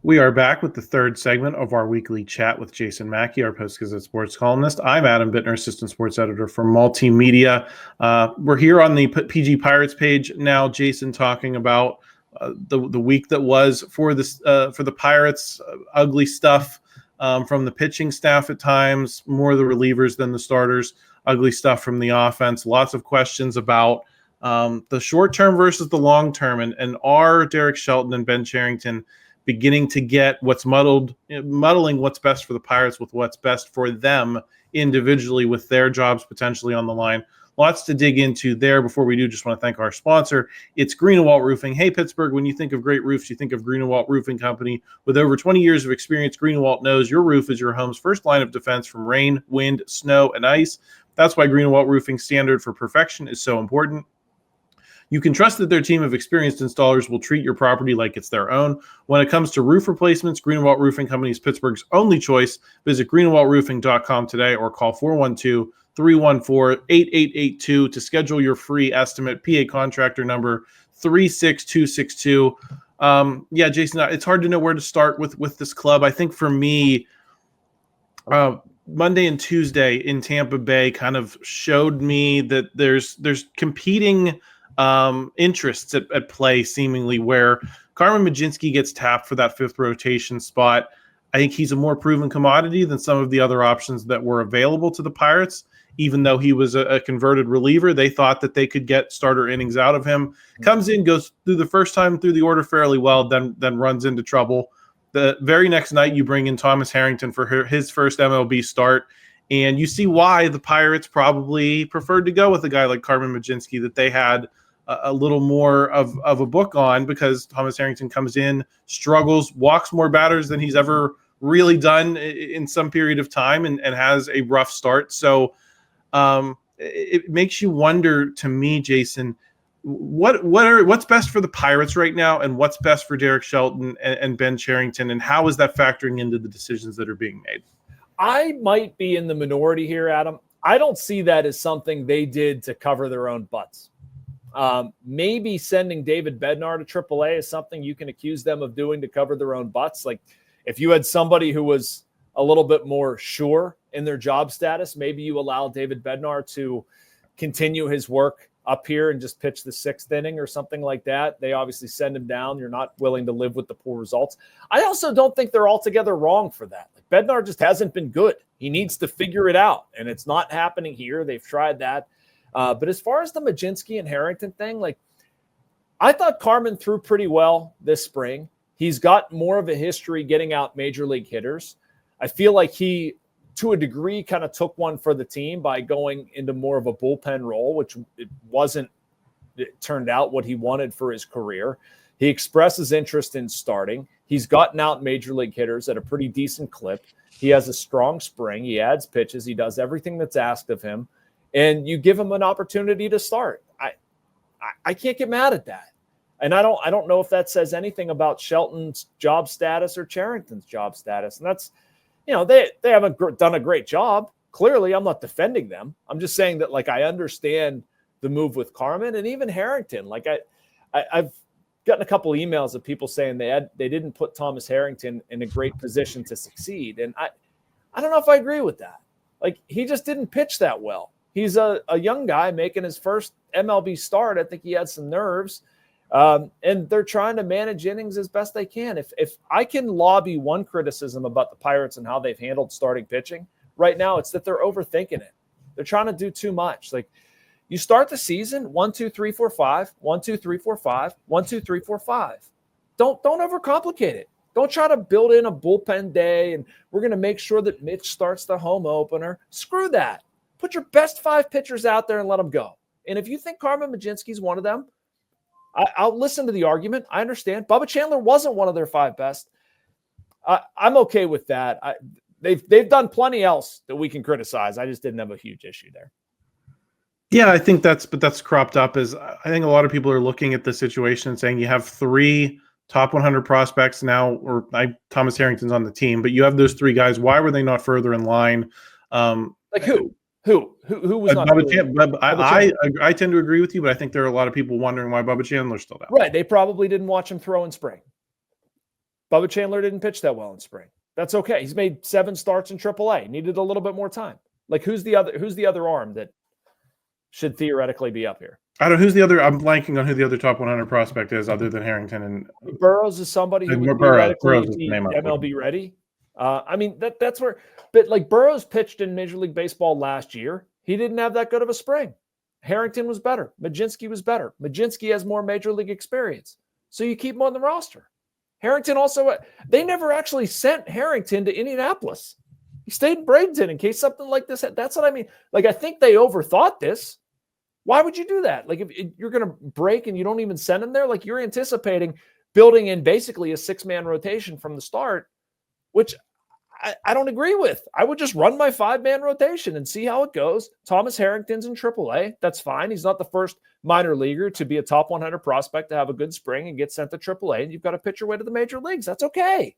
We are back with the third segment of our weekly chat with Jason Mackey, our Post-Gazette sports columnist. I'm Adam Bittner, assistant sports editor for Multimedia. We're here on the PG Pirates page now, Jason, talking about the week that was for the Pirates. Ugly stuff from the pitching staff at times, more of the relievers than the starters. Ugly stuff from the offense. Lots of questions about the short term versus the long term, and are Derek Shelton and Ben Cherington beginning to get what's muddling what's best for the Pirates with what's best for them individually, with their jobs potentially on the line. Lots to dig into there. Before we do, just want to thank our sponsor. It's Greenewalt Roofing. Hey, Pittsburgh, when you think of great roofs, you think of Greenewalt Roofing Company. With over 20 years of experience, Greenewalt knows your roof is your home's first line of defense from rain, wind, snow, and ice. That's why Greenewalt Roofing's standard for perfection is so important. You can trust that their team of experienced installers will treat your property like it's their own. When it comes to roof replacements, Greenewalt Roofing Company is Pittsburgh's only choice. Visit greenewaltroofing.com today or call 412-314-8882 to schedule your free estimate. PA contractor number 36262. Yeah, Jason, it's hard to know where to start with this club. I think for me, Monday and Tuesday in Tampa Bay kind of showed me that there's competing interests at play, seemingly, where Carmen Mlodzinski gets tapped for that fifth rotation spot. I think he's a more proven commodity than some of the other options that were available to the Pirates. Even though he was a converted reliever, they thought that they could get starter innings out of him. Comes in, goes through the first time through the order fairly well, then runs into trouble. The very next night, you bring in Thomas Harrington for his first MLB start, and you see why the Pirates probably preferred to go with a guy like Carmen Mlodzinski, that they had a little more of a book on, because Thomas Harrington comes in, struggles, walks more batters than he's ever really done in some period of time, and has a rough start. So it makes you wonder, to me, Jason, what's best for the Pirates right now, and what's best for Derek Shelton and Ben Cherington, and how is that factoring into the decisions that are being made? I might be in the minority here, Adam. I don't see that as something they did to cover their own butts. Maybe sending David Bednar to AAA is something you can accuse them of doing to cover their own butts. Like, if you had somebody who was a little bit more sure in their job status, maybe you allow David Bednar to continue his work up here and just pitch the sixth inning or something like that. They obviously send him down. You're not willing to live with the poor results. I also don't think they're altogether wrong for that. Like, Bednar just hasn't been good. He needs to figure it out, and it's not happening here. They've tried that. But as far as the Mlodzinski and Harrington thing, like, I thought Carmen threw pretty well this spring. He's got more of a history getting out major league hitters. I feel like he, to a degree, kind of took one for the team by going into more of a bullpen role, which it turned out what he wanted for his career. He expresses interest in starting. He's gotten out major league hitters at a pretty decent clip. He has a strong spring. He adds pitches. He does everything that's asked of him. And you give him an opportunity to start. I can't get mad at that. And I don't know if that says anything about Shelton's job status or Cherington's job status. And that's, they haven't done a great job. Clearly, I'm not defending them. I'm just saying that, like, I understand the move with Carmen and even Harrington. Like, I've gotten a couple emails of people saying they didn't put Thomas Harrington in a great position to succeed. And I don't know if I agree with that. Like, he just didn't pitch that well. He's a young guy making his first MLB start. I think he had some nerves. And they're trying to manage innings as best they can. If I can lobby one criticism about the Pirates and how they've handled starting pitching right now, it's that they're overthinking it. They're trying to do too much. Like, you start the season 1, 2, 3, 4, 5, 1, 2, 3, 4, 5, 1, 2, 3, 4, 5. Don't overcomplicate it. Don't try to build in a bullpen day and we're going to make sure that Mitch starts the home opener. Screw that. Put your best 5 pitchers out there and let them go. And if you think Carmen Mlodzinski is one of them, I'll listen to the argument. I understand. Bubba Chandler wasn't one of their 5 best. I'm okay with that. They've done plenty else that we can criticize. I just didn't have a huge issue there. Yeah, I think that's cropped up as, I think a lot of people are looking at the situation and saying you have 3 top 100 prospects now, or Thomas Harrington's on the team, but you have those 3 guys. Why were they not further in line? Like who? Who was not? I tend to agree with you, but I think there are a lot of people wondering why Bubba Chandler's still down. Right. They probably didn't watch him throw in spring. Bubba Chandler didn't pitch that well in spring. That's okay. He's made 7 starts in AAA. Needed a little bit more time. Like who's the other arm that should theoretically be up here? I don't know who's the other. I'm blanking on who the other top 100 prospect is, other than Harrington and Burrows is somebody who would theoretically be MLB ready. I mean that's where, but like Burrows pitched in Major League Baseball last year. He didn't have that good of a spring. Harrington was better. Mlodzinski was better. Mlodzinski has more Major League experience, so you keep him on the roster. Harrington also, they never actually sent Harrington to Indianapolis. He stayed in Bradenton in case something like this. That's what I mean. Like, I think they overthought this. Why would you do that? Like, if you're going to break and you don't even send him there, like you're anticipating building in basically a 6-man rotation from the start, which I don't agree with. I would just run my 5-man rotation and see how it goes. Thomas Harrington's in AAA. That's fine. He's not the first minor leaguer to be a top 100 prospect to have a good spring and get sent to AAA. And you've got to pitch your way to the major leagues. That's okay.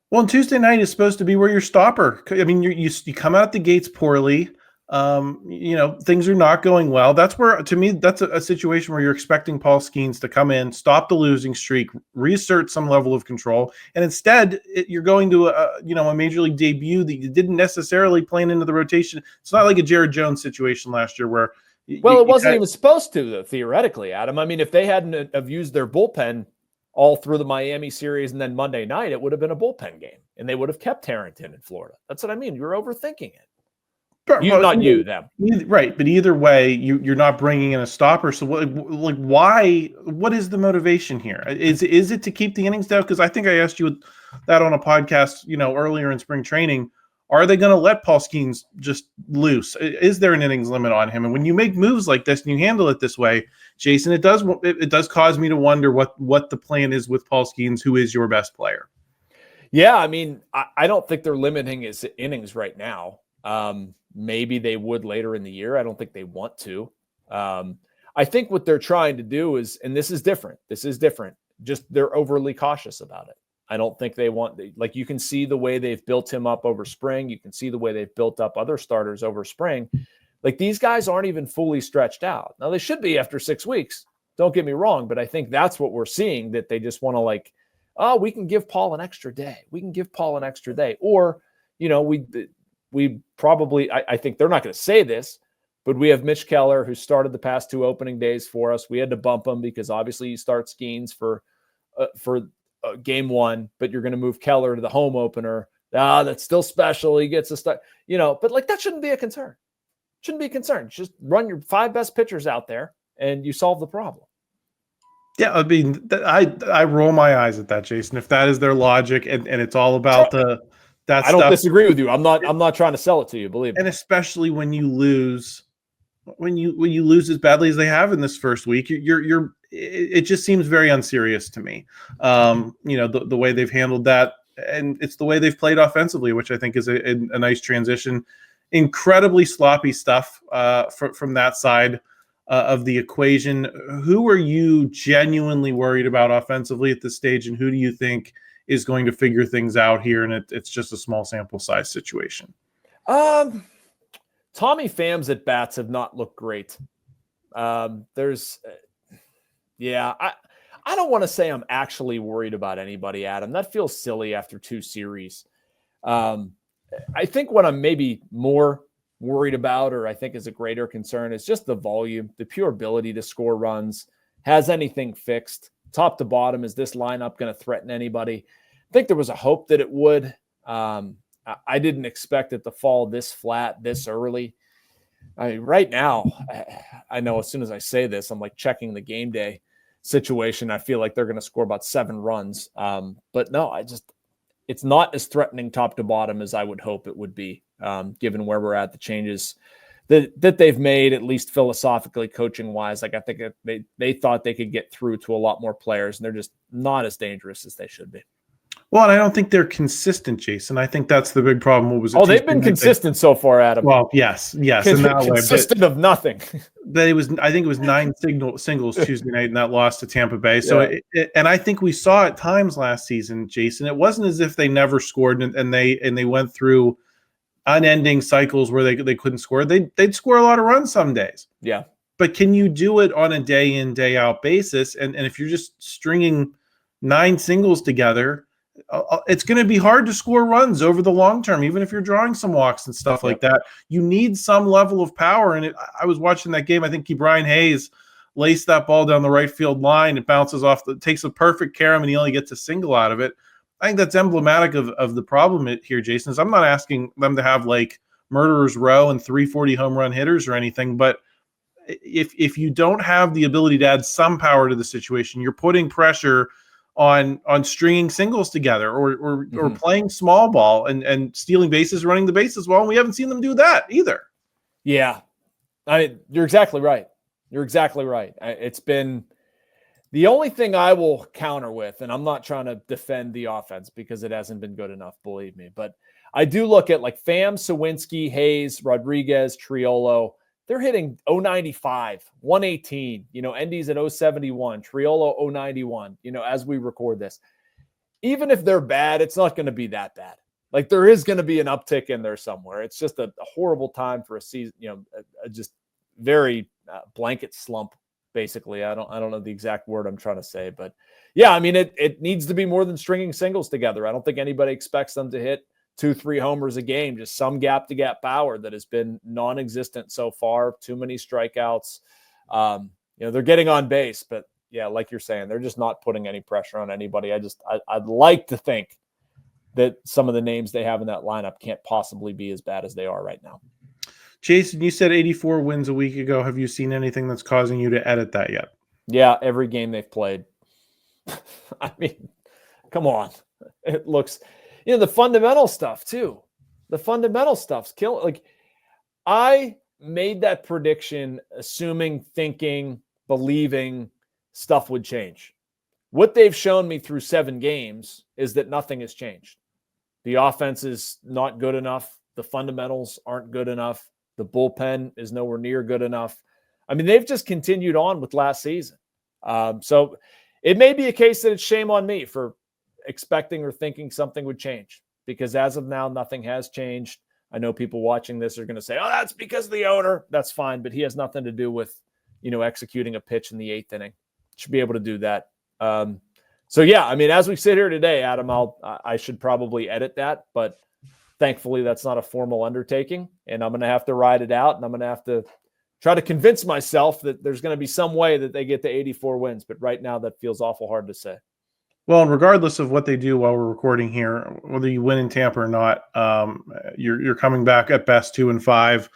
Well, and Tuesday night is supposed to be where your stopper. I mean, you come out the gates poorly. Things are not going well. That's where, to me, that's a situation where you're expecting Paul Skenes to come in, stop the losing streak, reassert some level of control, and instead you're going to a major league debut that you didn't necessarily plan into the rotation. It's not like a Jared Jones situation last year where. It wasn't even supposed to, though, theoretically, Adam. I mean, if they hadn't have used their bullpen all through the Miami series and then Monday night, it would have been a bullpen game, and they would have kept Harrington in Florida. That's what I mean. You're overthinking it. Them. Right, but either way, you're not bringing in a stopper. So why? What is the motivation here? Is it to keep the innings down? Because I think I asked you that on a podcast, earlier in spring training. Are they going to let Paul Skenes just loose? Is there an innings limit on him? And when you make moves like this and you handle it this way, Jason, it does cause me to wonder what the plan is with Paul Skenes, who is your best player. Yeah, I mean, I don't think they're limiting his innings right now. Maybe they would later in the year. I don't think they want to. I think what they're trying to do is, and this is different. Just they're overly cautious about it. I don't think they want, like, you can see the way they've built him up over spring. You can see the way they've built up other starters over spring. Like, these guys aren't even fully stretched out. Now, they should be after 6 weeks. Don't get me wrong, but I think that's what we're seeing, that they just want to we can give Paul an extra day. Or, we probably, I think they're not going to say this, but we have Mitch Keller, who started the past 2 opening days for us. We had to bump him because obviously you start Skenes for game 1, but you're going to move Keller to the home opener. That's still special. He gets a start, but like that shouldn't be a concern. Just run your 5 best pitchers out there and you solve the problem. Yeah, I mean, I roll my eyes at that, Jason. If that is their logic and it's all about I don't disagree with you. I'm not trying to sell it to you, believe me. And especially when you lose as badly as they have in this first week, it just seems very unserious to me. The way they've handled that, and it's the way they've played offensively, which I think is a nice transition. Incredibly sloppy stuff from that side of the equation. Who are you genuinely worried about offensively at this stage, and who do you think is going to figure things out here? And it's just a small sample size situation. Tommy Pham's at bats have not looked great. I don't want to say I'm actually worried about anybody, Adam. That feels silly after 2 series. I think what I'm maybe more worried about, or I think is a greater concern, is just the volume, the pure ability to score runs. Has anything fixed? Top to bottom, is this lineup going to threaten anybody? I think there was a hope that it would. I didn't expect it to fall this flat this early. Right now, I know as soon as I say this, I'm like checking the game day situation. I feel like they're going to score about 7 runs. But no, it's not as threatening top to bottom as I would hope it would be, given where we're at, the changes that they've made, at least philosophically, coaching wise. Like, I think they thought they could get through to a lot more players, and they're just not as dangerous as they should be. Well, and I don't think they're consistent, Jason. I think that's the big problem. What was it? They've been consistent so far, Adam. Well, yes, in that way. Consistent of nothing. I think it was 9 singles Tuesday night, and that lost to Tampa Bay. So, and I think we saw at times last season, Jason, it wasn't as if they never scored and they went through unending cycles where they couldn't score. They'd score a lot of runs some days. Yeah. But can you do it on a day in, day out basis? And if you're just stringing 9 singles together, it's going to be hard to score runs over the long term, even if you're drawing some walks and stuff like that. You need some level of power. And I was watching that game. I think Brian Hayes laced that ball down the right field line. It bounces off, takes a perfect carom, and he only gets a single out of it. I think that's emblematic of the problem here, Jason. Is I'm not asking them to have like murderers row and 340 home run hitters or anything, but if you don't have the ability to add some power to the situation, you're putting pressure on stringing singles together or playing small ball and stealing bases, running the bases well. And we haven't seen them do that either. Yeah, you're exactly right. You're exactly right. It's been the only thing I will counter with, and I'm not trying to defend the offense because it hasn't been good enough, believe me. But I do look at like Pham, Suwinski, Hayes, Rodriguez, Triolo. They're hitting 095, 118, Endy's at 071, Triolo 091, as we record this. Even if they're bad, it's not going to be that bad. Like there is going to be an uptick in there somewhere. It's just a horrible time for a season, just very blanket slump, basically. I don't know the exact word I'm trying to say, but yeah, I mean, it needs to be more than stringing singles together. I don't think anybody expects them to hit 2-3 homers a game, just some gap-to-gap power that has been non-existent so far. Too many strikeouts. They're getting on base, but yeah, like you're saying, they're just not putting any pressure on anybody. I'd like to think that some of the names they have in that lineup can't possibly be as bad as they are right now. Jason, you said 84 wins a week ago. Have you seen anything that's causing you to edit that yet? Yeah, every game they've played. I mean, come on. It looks... the fundamental stuff too. The fundamental stuff's killing. Like I made that prediction, thinking, believing stuff would change. What they've shown me through 7 games is that nothing has changed. The offense is not good enough. The fundamentals aren't good enough. The bullpen is nowhere near good enough. I mean, they've just continued on with last season. So it may be a case that it's shame on me for expecting or thinking something would change, because as of now, nothing has changed. I know people watching this are going to say, oh, that's because of the owner. That's fine. But he has nothing to do with, executing a pitch in the 8th inning. Should be able to do that. So yeah, I mean, as we sit here today, Adam, I should probably edit that, but thankfully that's not a formal undertaking, and I'm going to have to ride it out, and I'm going to have to try to convince myself that there's going to be some way that they get to 84 wins. But right now that feels awful hard to say. Well, and regardless of what they do while we're recording here, whether you win in Tampa or not, you're coming back at best 2-5.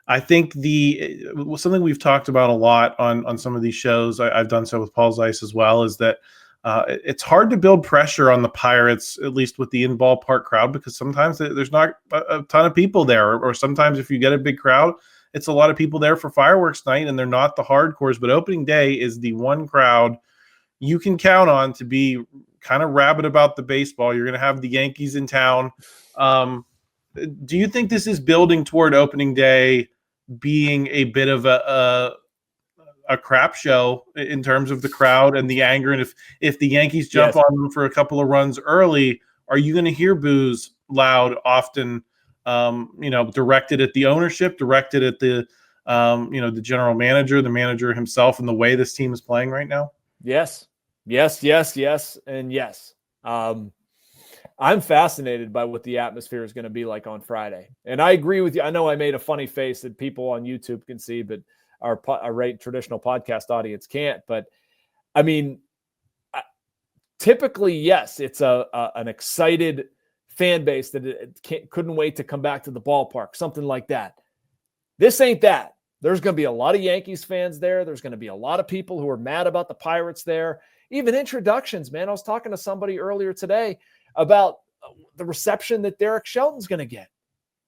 I think something we've talked about a lot on some of these shows, I've done so with Paul Zeiss as well, is that it's hard to build pressure on the Pirates, at least with the in-ballpark crowd, because sometimes there's not a ton of people there, or sometimes if you get a big crowd, it's a lot of people there for fireworks night, and they're not the hardcores. But opening day is the one crowd you can count on to be kind of rabid about the baseball. You're going to have the Yankees in town. Do you think this is building toward opening day being a bit of a crap show in terms of the crowd and the anger? And if the Yankees jump on them for a couple of runs early, are you going to hear boos loud often, directed at the ownership, directed at the general manager, the manager himself, and the way this team is playing right now? Yes, and yes. I'm fascinated by what the atmosphere is going to be like on Friday. And I agree with you. I know I made a funny face that people on YouTube can see, but our traditional podcast audience can't. But I mean, typically, yes, it's an excited fan base that couldn't wait to come back to the ballpark, something like that. This ain't that. There's going to be a lot of Yankees fans there. There's going to be a lot of people who are mad about the Pirates there. Even introductions, man. I was talking to somebody earlier today about the reception that Derek Shelton's going to get.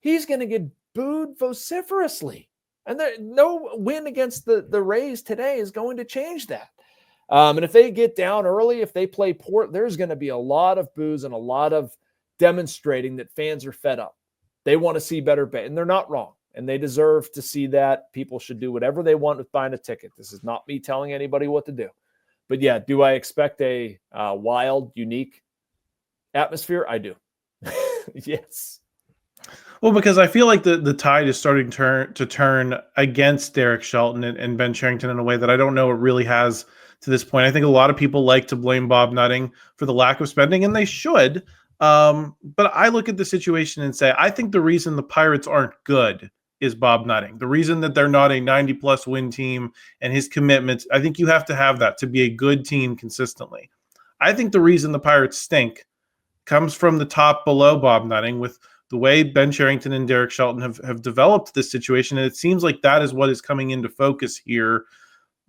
He's going to get booed vociferously. And no win against the Rays today is going to change that. And if they get down early, if they play poor, there's going to be a lot of boos and a lot of demonstrating that fans are fed up. They want to see better, and they're not wrong. And they deserve to see that. People should do whatever they want with buying a ticket. This is not me telling anybody what to do. But yeah, do I expect a wild, unique atmosphere? I do. Yes. Well, because I feel like the tide is starting to turn against Derek Shelton and Ben Cherington in a way that I don't know it really has to this point. I think a lot of people like to blame Bob Nutting for the lack of spending, and they should. But I look at the situation and say, I think the reason the Pirates aren't good is Bob Nutting. The reason that they're not a 90-plus win team and his commitments, I think you have to have that to be a good team consistently. I think the reason the Pirates stink comes from the top below Bob Nutting, with the way Ben Cherington and Derek Shelton have developed this situation. And it seems like that is what is coming into focus here.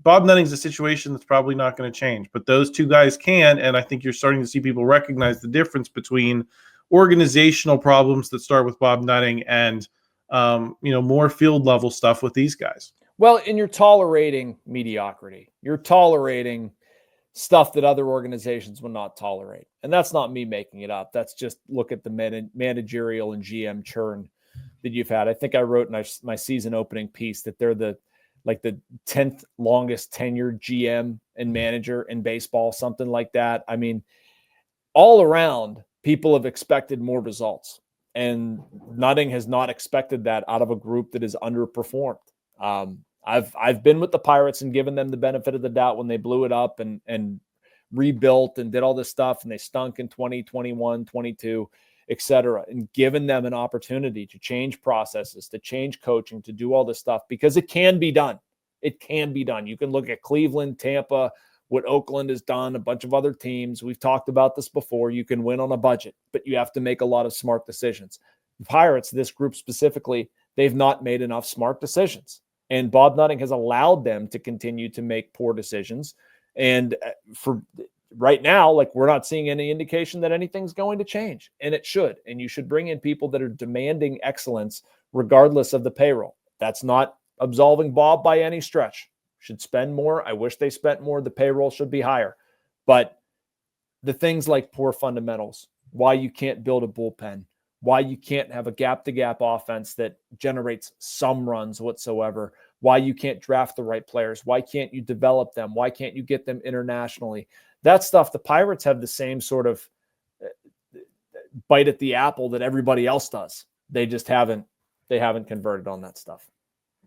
Bob Nutting's a situation that's probably not going to change, but those two guys can. And I think you're starting to see people recognize the difference between organizational problems that start with Bob Nutting and, more field level stuff with these guys. Well, and you're tolerating mediocrity. You're tolerating stuff that other organizations will not tolerate. And that's not me making it up. That's just look at the managerial and GM churn that you've had. I think I wrote in my season opening piece that they're the 10th longest tenured GM and manager in baseball, something like that. I mean, all around, people have expected more results, and Nutting has not expected that out of a group that is underperformed. I've been with the Pirates and given them the benefit of the doubt when they blew it up and rebuilt and did all this stuff, and they stunk in 2021, 22, et cetera, and given them an opportunity to change processes, to change coaching, to do all this stuff, because it can be done. It can be done. You can look at Cleveland, Tampa, what Oakland has done, a bunch of other teams. We've talked about this before. You can win on a budget, but you have to make a lot of smart decisions. The Pirates, this group specifically, they've not made enough smart decisions. And Bob Nutting has allowed them to continue to make poor decisions. And for right now, we're not seeing any indication that anything's going to change, and it should. And you should bring in people that are demanding excellence regardless of the payroll. That's not absolving Bob by any stretch. Should spend more. I wish they spent more. The payroll should be higher. But the things like poor fundamentals, why you can't build a bullpen, why you can't have a gap-to-gap offense that generates some runs whatsoever, why you can't draft the right players, why can't you develop them, why can't you get them internationally. That stuff, the Pirates have the same sort of bite at the apple that everybody else does. They just haven't converted on that stuff.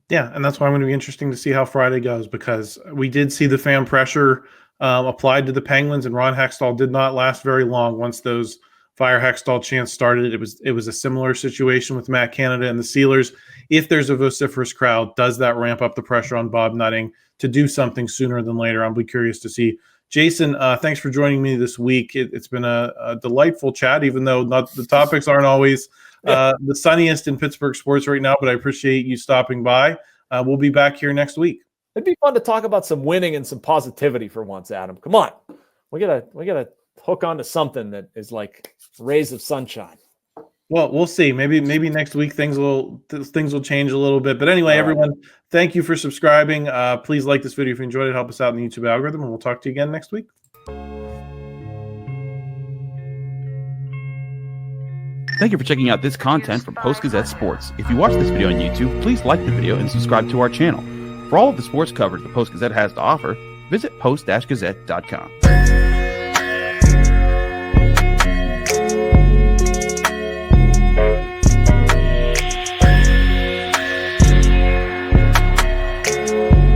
Yeah, and that's why I'm going to be interesting to see how Friday goes, because we did see the Pham pressure applied to the Penguins, and Ron Hextall did not last very long once those fire Hextall chants started. It was a similar situation with Matt Canada and the Sealers. If there's a vociferous crowd, does that ramp up the pressure on Bob Nutting to do something sooner than later? I'll be curious to see. Jason, thanks for joining me this week. It's been a delightful chat, even though the topics aren't always the sunniest in Pittsburgh sports right now, but I appreciate you stopping by. We'll be back here next week. It'd be fun to talk about some winning and some positivity for once, Adam. Come on. We gotta hook onto something that is like rays of sunshine. Well, we'll see. Maybe next week things will change a little bit. But anyway, everyone, thank you for subscribing. Please like this video if you enjoyed it. Help us out in the YouTube algorithm, and we'll talk to you again next week. Thank you for checking out this content from Post-Gazette Sports. If you watch this video on YouTube, please like the video and subscribe to our channel. For all of the sports coverage the Post-Gazette has to offer, visit post-gazette.com.